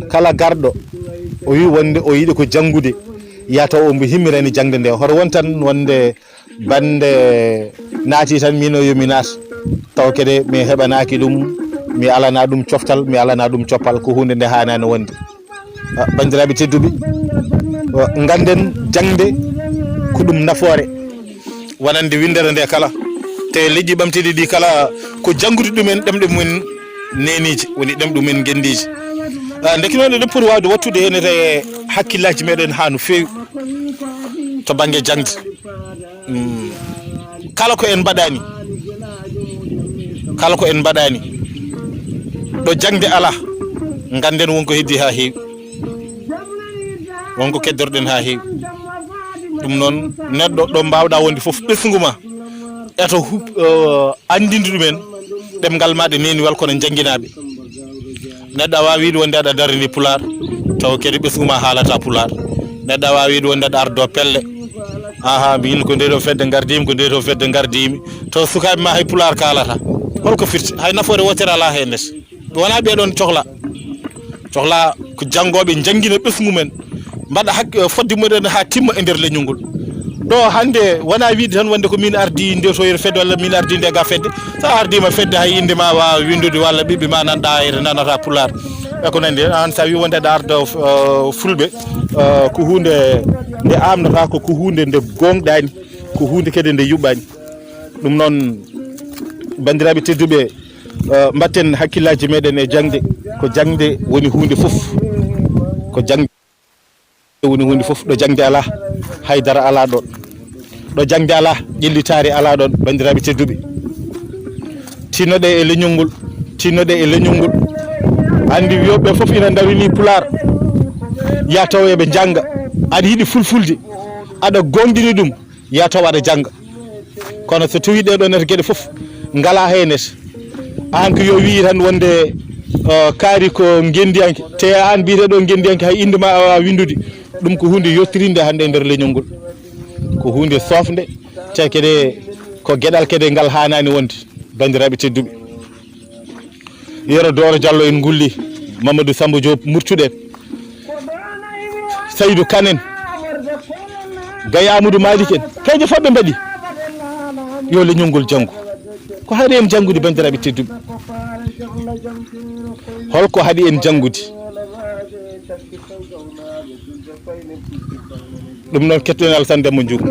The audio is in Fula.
kala garɗo o wi wonde o yiɗi ko janngude yataw o mbo himmirani jangde nde hoto won tan wonde bande naati tan min o yomi naat taw kede mi heɓanaki ɗum mi alana ɗum coftal mi alana ɗum coppal ko hunde nde hanani wonde bandiraɓe tedduɓe ganden jangde ko ɗum nafoore wonande windere nde kala te leƴƴi ɓamteɗi ɗi kala ko janngude ɗumen ɗemɗe mumen neniji woni ɗemɗe mumen gendiji ndeki noon eɗen poti wawde wattude hen e hakkillaji meɗen ha no fewi to banggue jangde kala ko en mbaɗani ɗo jangde ala ganden wonko heddi ha heewi wonko keddorɗen ha heewi ɗum noon neɗɗo ɗo mbawɗa wonde foof ɓesgu ma eto andinde ɗumen ɗemgal maɗe neniwal kono jangguinaɓe neɗɗo a wawi wiide wonde aɗa darani pular taw kadi ɓesgu ma haalata pular neɗɗo a wawi wiide wonde aɗa ardo pelle aha min ko nde ɗo fedde gardimi ko nde ɗo fedde gardimi taw sukaɓe ma hay pular kalata holko firti hay nafoore wotere ala hen ndes wona ɓeɗon cohla ko janggoɓe jangguina ɓesgu men mbaɗa fodde muɗen ha timma e nder leñol ngol ɗo hande wona wiide tan wonde ko min ardi nde toyre fedde walla min ardi nde ga fedde sa ardima fedde hay inde ma wawa windude walla ɓiɓɓe ma nanɗa hayre nanata pular e ko nandi an sa wi wonde aɗa arda fulɓe ko hunde nde amnata ko hunde nde gonɗani ko hunde kadi nde yuɓɓani ɗum noon bandiraɓe tedduɓe mbatten hakkillaji meɗen e jangde ko jangde woni hunde foof ko jangde woni hunde foof ɗo jangde ala haydara ala ɗon ɗo jangde ala ƴellitari ala ɗon bandiraɓe tedduɓe tinnoɗe e leñol ngol andi wiyoɓe foof ina darini pular ya taw eɓe jangga aɗa yiiɗi fulfulde aɗa gonɗini ɗum ya taw aɗa jangga kono so tawi ɗeɗon nete gueɗe foof ngala henete an ko yo wi tan wonde kaari ko gendiyanke te an mbiteɗo gendiyanke hay inde ma a windude ɗum ko hunde yettirinde hande e nder leñol ngol ko hunde sofde te kede ko gueɗal kede ngal hanani wonde bandiraɓe tedduɓe yero Doro Diallo en gulli Mamadou Samba Diop murtuɗen Saydou Kanen Gaya Amadou Malik en kayje foof ɓe mbaɗi yo leñol ngol janggo ko haɗi en janggude bandiraɓe tedduɓe holko haɗi en janggude ɗum noon kettoen Alassane Demba Diouf